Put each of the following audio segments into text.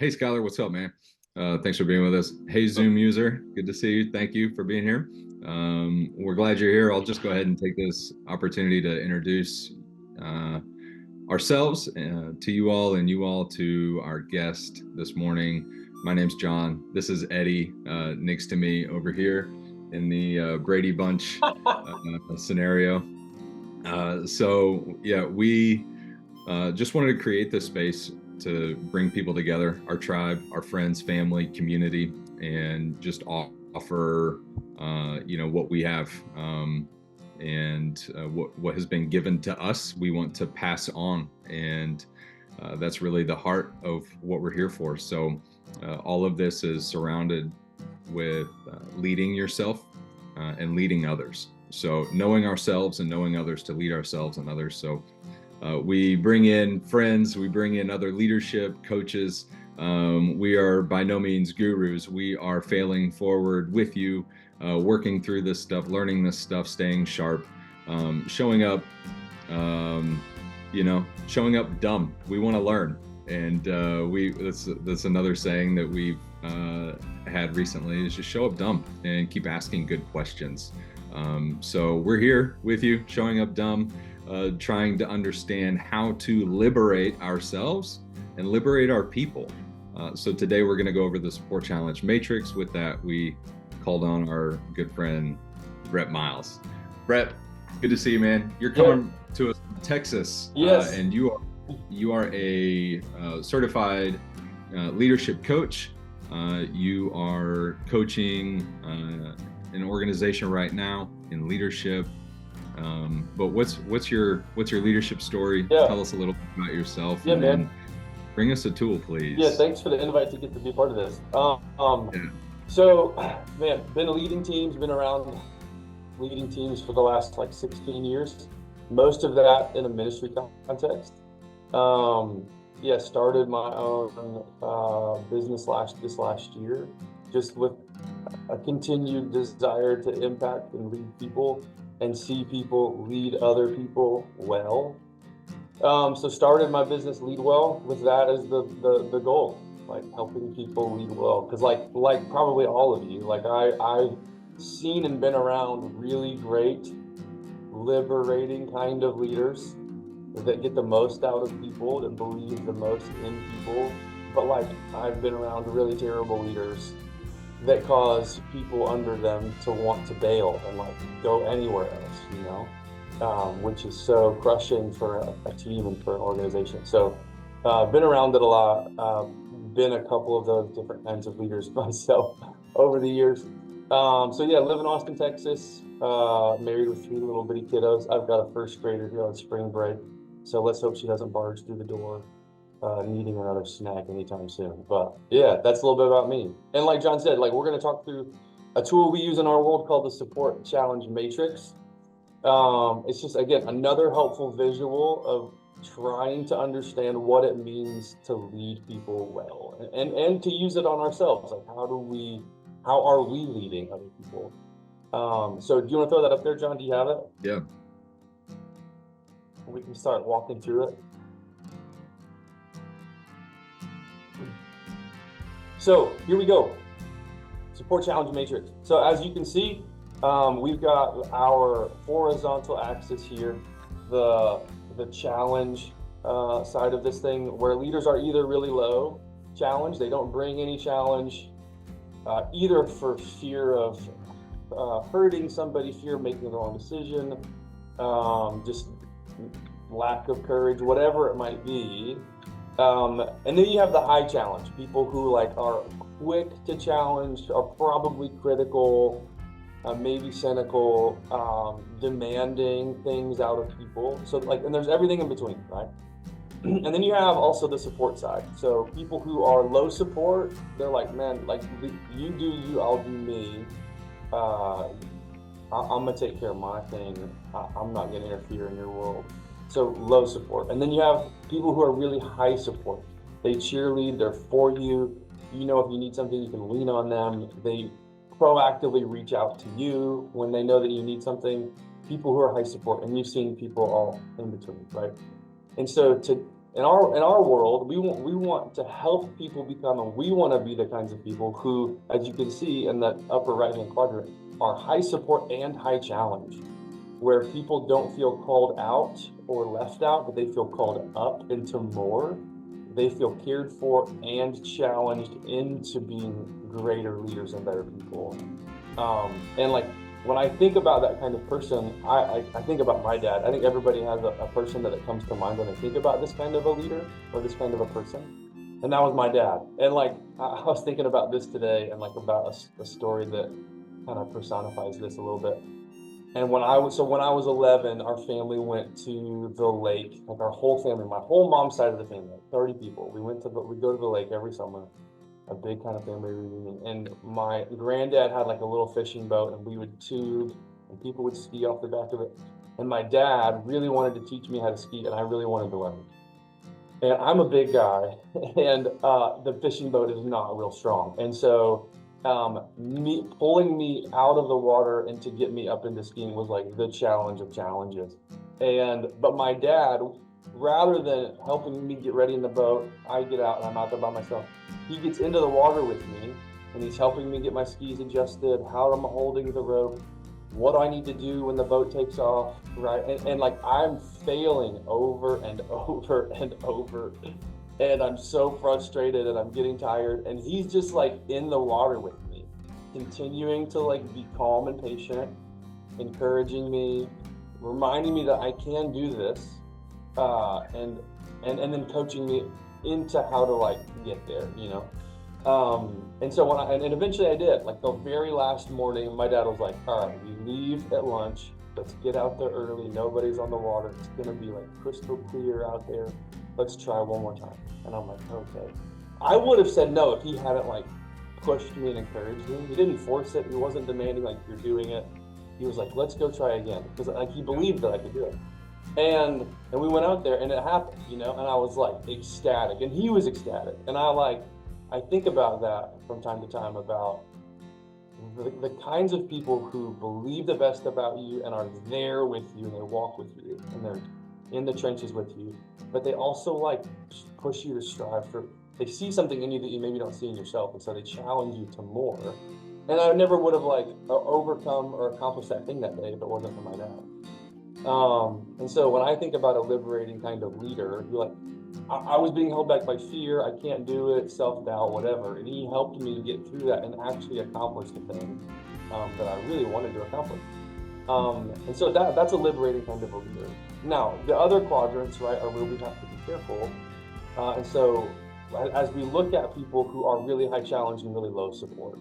Hey, Skylar, what's up, man? Thanks for being with us. Hey, Zoom user, good to see you. Thank you for being here. We're glad you're here. I'll just go ahead and take this opportunity to introduce uh, ourselves to you all and you all to our guest this morning. My name's John. This is Eddie next to me over here in the Brady Bunch scenario. Yeah, we just wanted to create this space to bring people together, our tribe, our friends, family, community, and just offer, what we have and what has been given to us. We want to pass on, and that's really the heart of what we're here for. So, all of this is surrounded with leading yourself and leading others. So, knowing ourselves and knowing others to lead ourselves and others. So, we bring in friends, we bring in other leadership coaches. We are by no means gurus. We are failing forward with you, working through this stuff, learning this stuff, staying sharp, showing up, showing up dumb. We want to learn. And that's another saying that we've had recently is just show up dumb and keep asking good questions. So we're here with you, showing up dumb. Trying to understand how to liberate ourselves and liberate our people. So today we're going to go over the support challenge matrix. With that, we called on our good friend, Brett Myles. Brett, good to see you, man. You're coming to us from Texas. Yes. And you are a certified leadership coach. You are coaching an organization right now in leadership. But what's your leadership story? Tell us a little bit about yourself. And man. Bring us a tool, please. Yeah, thanks for the invite to get to be part of this. So, man, been leading teams, been around leading teams for the last 16 years. Most of that in a ministry context. Started my own business this last year, just with a continued desire to impact and lead people and see people lead other people well. So started my business Lead Well with that as the goal, helping people lead well. Because like probably all of you, I've seen and been around really great, liberating kind of leaders that get the most out of people, that believe the most in people. But I've been around really terrible leaders that cause people under them to want to bail and go anywhere else, which is so crushing for a team and for an organization. So been around it a lot, been a couple of those different kinds of leaders myself over the years. Live in Austin, Texas, married with 3 little bitty kiddos. I've got a first grader here on spring break, so let's hope she doesn't barge through the door needing another snack anytime soon. But yeah, that's a little bit about me. And like John said, we're going to talk through a tool we use in our world called the support challenge matrix. It's just, again, another helpful visual of trying to understand what it means to lead people well and to use it on ourselves. How are we leading other people? So do you want to throw that up there, John? Do you have it? Yeah. We can start walking through it. So here we go, support challenge matrix. So as you can see, we've got our horizontal axis here, the challenge side of this thing, where leaders are either really low challenge, they don't bring any challenge, either for fear of hurting somebody, fear of making the wrong decision, just lack of courage, whatever it might be. And then you have the high challenge, people who are quick to challenge, are probably critical, maybe cynical, demanding things out of people. So and there's everything in between, right? And then you have also the support side. So people who are low support, they're man, you do you, I'll do me. I'm gonna take care of my thing. I'm not gonna interfere in your world. So low support. And then you have people who are really high support. They cheerlead, they're for you. If you need something, you can lean on them. They proactively reach out to you when they know that you need something. People who are high support, and you've seen people all in between, right? And so in our world, we want to help people become, and we want to be the kinds of people who, as you can see in that upper right hand quadrant, are high support and high challenge, where people don't feel called out or left out, but they feel called up into more. They feel cared for and challenged into being greater leaders and better people. And like when I think about that kind of person, I think about my dad. I think everybody has a person that it comes to mind when they think about this kind of a leader or this kind of a person. And that was my dad. And like I was thinking about this today, and like about a story that kind of personifies this a little bit. And when I was 11, our family went to the lake, like our whole family, my whole mom's side of the family, like 30 people. We go to the lake every summer, a big kind of family reunion. And my granddad had like a little fishing boat, and we would tube, and people would ski off the back of it. And my dad really wanted to teach me how to ski, and I really wanted to learn. And I'm a big guy, and the fishing boat is not real strong. And so, me pulling me out of the water and to get me up into skiing was like the challenge of challenges. But my dad, rather than helping me get ready in the boat, I get out and I'm out there by myself. He gets into the water with me, and he's helping me get my skis adjusted, how I'm holding the rope, what do I need to do when the boat takes off, right? And like I'm failing over and over and over, and I'm so frustrated and I'm getting tired, and he's just like in the water with me, continuing to like be calm and patient, encouraging me, reminding me that I can do this, and then coaching me into how to like get there, you know. And so and eventually I did. Like the very last morning, my dad was like, "All right, we leave at lunch. Let's get out there early. Nobody's on the water. It's gonna be like crystal clear out there. Let's try one more time." And I'm like, "Okay." I would have said no if he hadn't like pushed me and encouraged me. He didn't force it. He wasn't demanding like you're doing it. He was like, "Let's go try again," because like he believed that I could do it. And we went out there and it happened, you know, and I was like ecstatic, and he was ecstatic. And I think about that from time to time, about the kinds of people who believe the best about you and are there with you, and they walk with you, and they're in the trenches with you, but they also like push you to strive for, they see something in you that you maybe don't see in yourself, and so they challenge you to more. And I never would have like overcome or accomplished that thing that day if it wasn't for my dad. And so when I think about a liberating kind of leader, you're like, I was being held back by fear, I can't do it, self-doubt, whatever. And he helped me get through that and actually accomplish the thing that I really wanted to accomplish. And so that's a liberating kind of a leader. Now, the other quadrants, right, are where we have to be careful. And so as we look at people who are really high challenge and really low support,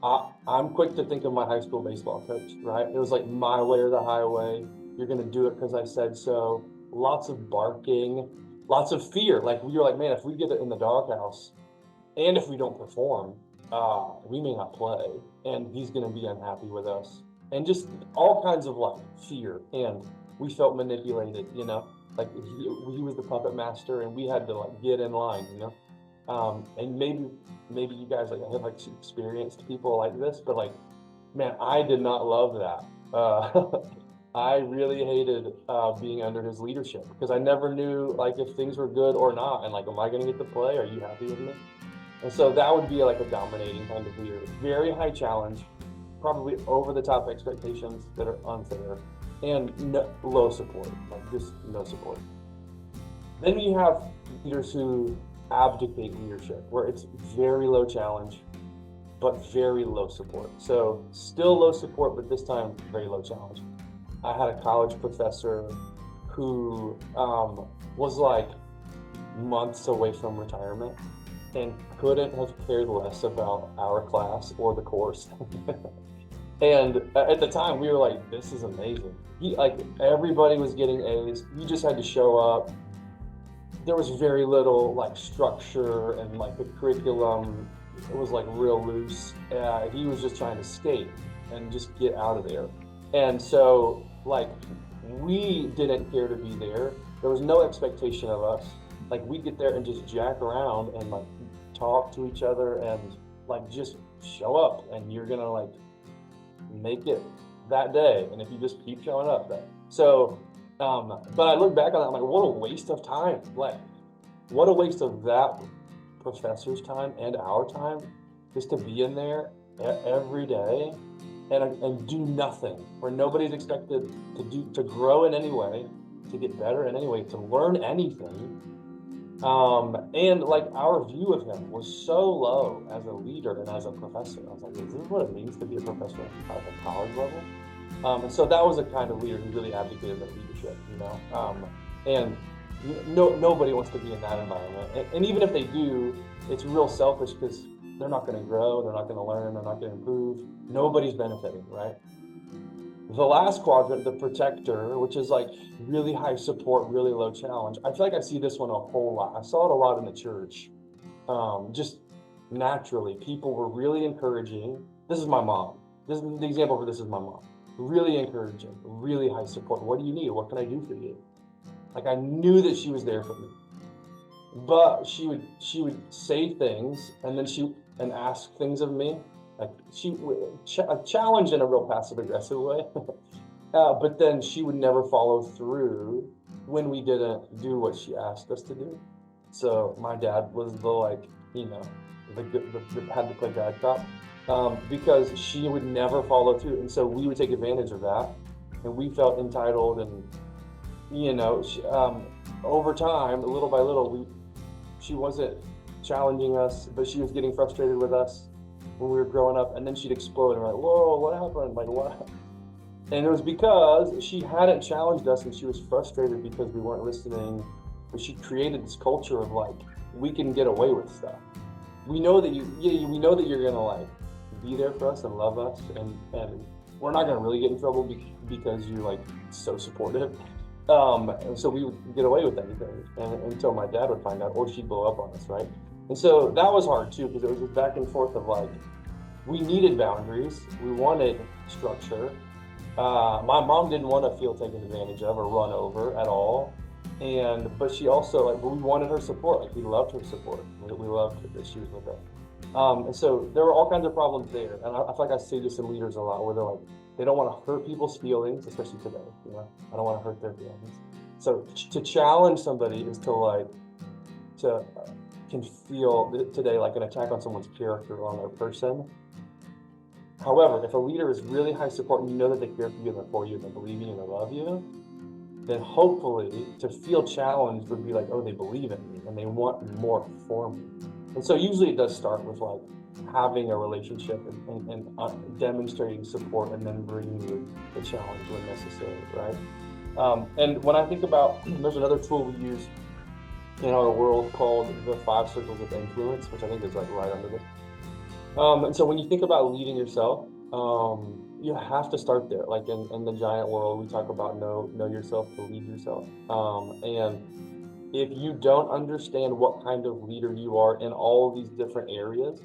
I'm quick to think of my high school baseball coach, right? It was like my way or the highway. You're going to do it because I said so. Lots of barking, lots of fear. Like we were like, man, if we get it in the doghouse and if we don't perform, we may not play, and he's going to be unhappy with us. And just all kinds of like fear. And we felt manipulated, you know, like he was the puppet master and we had to like get in line, you know. And maybe you guys like have like experienced people like this, but like, man, I did not love that. I really hated being under his leadership because I never knew like if things were good or not, and like, am I going to get to play? Are you happy with me? And so that would be like a dominating kind of leader, very high challenge, probably over the top expectations that are unfair, and low support, like just no support. Then you have leaders who abdicate leadership, where it's very low challenge, but very low support. So still low support, but this time very low challenge. I had a college professor who was like months away from retirement and couldn't have cared less about our class or the course. And at the time we were like, this is amazing. Like everybody was getting A's. You just had to show up. There was very little like structure, and like the curriculum, it was like real loose. He was just trying to skate and just get out of there. And so like we didn't care to be there. There was no expectation of us. Like we'd get there and just jack around and like talk to each other and like just show up, and you're gonna like make it that day. And if you just keep showing up, that so But I look back on that, I'm like, what a waste of time. Like, what a waste of that professor's time and our time just to be in there every day and do nothing, where nobody's expected to grow in any way, to get better in any way, to learn anything. And like our view of him was so low as a leader and as a professor. I was like, is this what it means to be a professor at the college level? And so that was a kind of leader who really advocated that leadership, you know. And nobody wants to be in that environment. And even if they do, it's real selfish because they're not going to grow, they're not going to learn, they're not going to improve. Nobody's benefiting, right? The last quadrant, the protector, which is like really high support, really low challenge. I feel like I see this one a whole lot. I saw it a lot in the church. Just naturally, people were really encouraging. This is my mom. This is the example for this is my mom. Really encouraging, really high support. What do you need? What can I do for you? Like I knew that she was there for me. But she would say things and then and ask things of me. Like she would challenge in a real passive aggressive way. But then she would never follow through when we didn't do what she asked us to do. So my dad was the like, you know, the had to play bad cop because she would never follow through, and so we would take advantage of that, and we felt entitled, and you know, over time, little by little, she wasn't challenging us, but she was getting frustrated with us when we were growing up, and then she'd explode, and we're like, whoa, what happened? Like what? And it was because she hadn't challenged us and she was frustrated because we weren't listening. But she created this culture of like, we can get away with stuff. We know that we know that you're gonna like be there for us and love us, and we're not gonna really get in trouble because you're like so supportive. And so we would get away with anything until my dad would find out, or she'd blow up on us, right? And so that was hard too, because it was just back and forth of like, we needed boundaries, we wanted structure. My mom didn't want to feel taken advantage of or run over at all, but she also like we wanted her support. Like we loved her support. We loved that she was with us. And so there were all kinds of problems there. And I feel like I see this in leaders a lot, where they're like they don't want to hurt people's feelings, especially today. You know, I don't want to hurt their feelings. So to challenge somebody is to like to can feel today like an attack on someone's character or on their person. However, if a leader is really high support and you know that they care for you and they're for you and they believe in you and they love you, then hopefully to feel challenged would be like, oh, they believe in me and they want more for me. And so usually it does start with like having a relationship and demonstrating support and then bringing the challenge when necessary, right? And when I think about, there's another tool we use in our world called the 5 circles of influence, which I think is like right under this. And so when you think about leading yourself, you have to start there. Like in the giant world, we talk about know yourself to lead yourself. And if you don't understand what kind of leader you are in all of these different areas,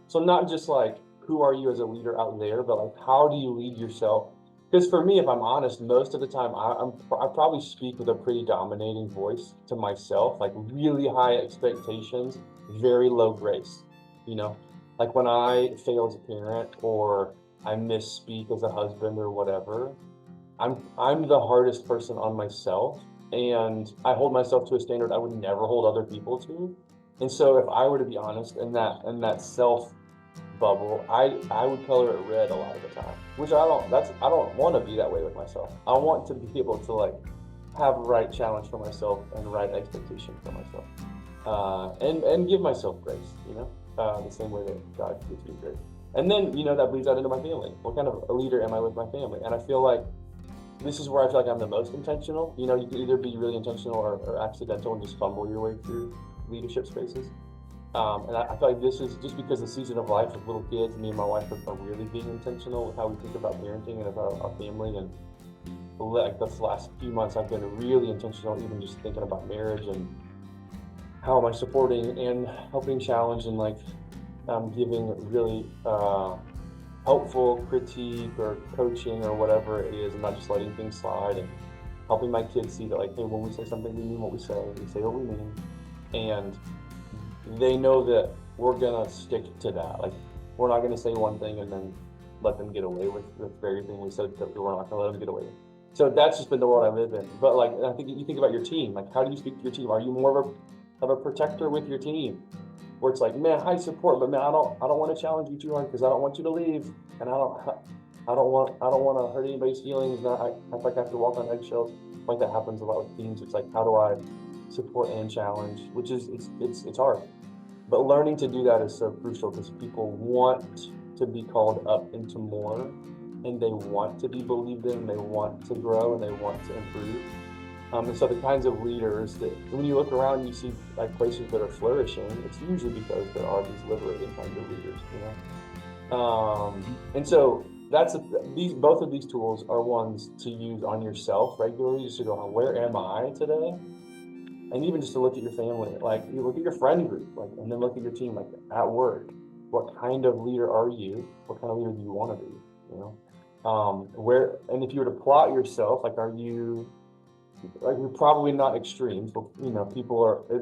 so not just like who are you as a leader out there, but like how do you lead yourself? Because for me, if I'm honest, most of the time I probably speak with a pretty dominating voice to myself, like really high expectations, very low grace, you know? Like when I fail as a parent or I misspeak as a husband or whatever, I'm the hardest person on myself, and I hold myself to a standard I would never hold other people to. And so if I were to be honest in that self bubble, I would color it red a lot of the time, which I don't want to be that way with myself. I want to be able to like have right challenge for myself and right expectation for myself, and give myself grace, you know, the same way that God gives me grace. And then, you know, that bleeds out into my family. What kind of a leader am I with my family? And I feel like this is where I feel like I'm the most intentional. You know, you can either be really intentional or accidental and just fumble your way through leadership spaces. And I feel like this is just because the season of life with little kids, me and my wife are really being intentional with how we think about parenting and about our family. And like this last few months, I've been really intentional, even just thinking about marriage and how am I supporting and helping challenge and like giving really helpful critique or coaching or whatever it is, and not just letting things slide, and helping my kids see that like, hey, when we say something, we mean what we say what we mean, and they know that we're gonna stick to that. Like we're not gonna say one thing and then let them get away with the very thing we said that we're not gonna let them get away with. So that's just been the world I live in. But like, I think you think about your team. Like, how do you speak to your team? Are you more of a protector with your team, where it's like, man, high support, but man, I don't want to challenge you too hard because I don't want you to leave, and I don't want to hurt anybody's feelings. Not I feel like I have to walk on eggshells. Like that happens a lot with teams. It's like, how do I support and challenge? Which is it's hard, but learning to do that is so crucial because people want to be called up into more, and they want to be believed in, and they want to grow, and they want to improve. And so the kinds of leaders that when you look around, you see like places that are flourishing, it's usually because there are these liberating kinds of leaders, you know? And so both of these tools are ones to use on yourself regularly, just to go, where am I today? And even just to look at your family, like you look at your friend group, like, and then look at your team, like at work, what kind of leader are you? What kind of leader do you want to be? You know? And if you were to plot yourself, like, you're probably not extremes, but you know,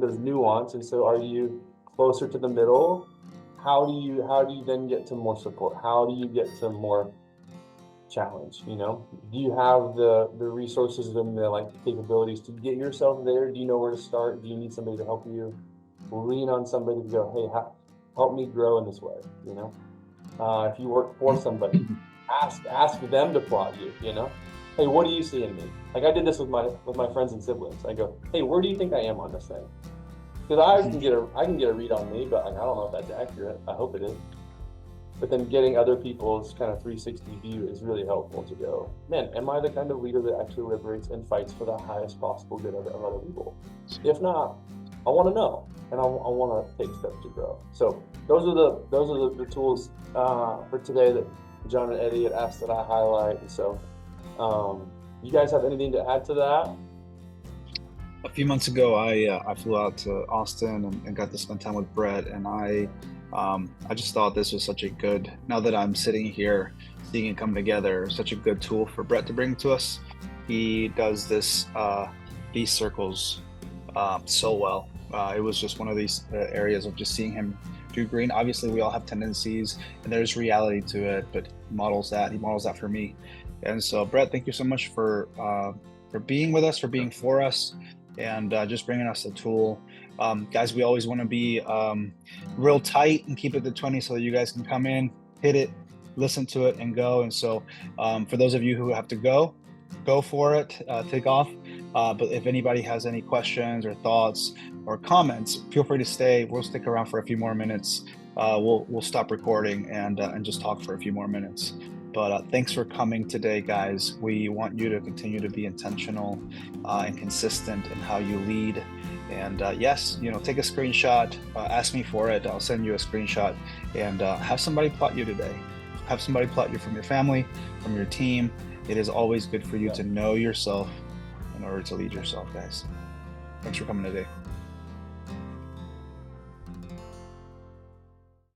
there's nuance. And so are you closer to the middle? How do you then get to more support? How do you get to more challenge? You know, do you have the resources and the like capabilities to get yourself there? Do you know where to start? Do you need somebody to help you? Lean on somebody to go, hey, help me grow in this way, you know? If you work for somebody, ask them to plot you, you know? Hey, what do you see in me? Like I did this with my friends and siblings. I go, hey, where do you think I am on this thing? Because I can get a read on me, but like, I don't know if that's accurate. I hope it is. But then getting other people's kind of 360 view is really helpful to go, man, am I the kind of leader that actually liberates and fights for the highest possible good of other people? If not, I want to know, and I want to take steps to grow. So those are the tools for today that John and Eddie had asked that I highlight. And so, you guys have anything to add to that? A few months ago, I flew out to Austin and got to spend time with Brett, and I just thought this was such a good. Now that I'm sitting here, seeing it come together, such a good tool for Brett to bring to us. He does these circles so well. It was just one of these areas of just seeing him do green. Obviously, we all have tendencies, and there's reality to it, but he models that for me. And so, Brett, thank you so much for being with us, for being for us, and just bringing us a tool. Guys, we always want to be real tight and keep it to 20 so that you guys can come in, hit it, listen to it, and go. And so for those of you who have to go for it, take off. But if anybody has any questions or thoughts or comments, feel free to stay. We'll stick around for a few more minutes. We'll stop recording and just talk for a few more minutes. But thanks for coming today, guys. We want you to continue to be intentional and consistent in how you lead. And yes, take a screenshot, ask me for it. I'll send you a screenshot, and have somebody plot you today. Have somebody plot you from your family, from your team. It is always good for you to know yourself in order to lead yourself, guys. Thanks for coming today.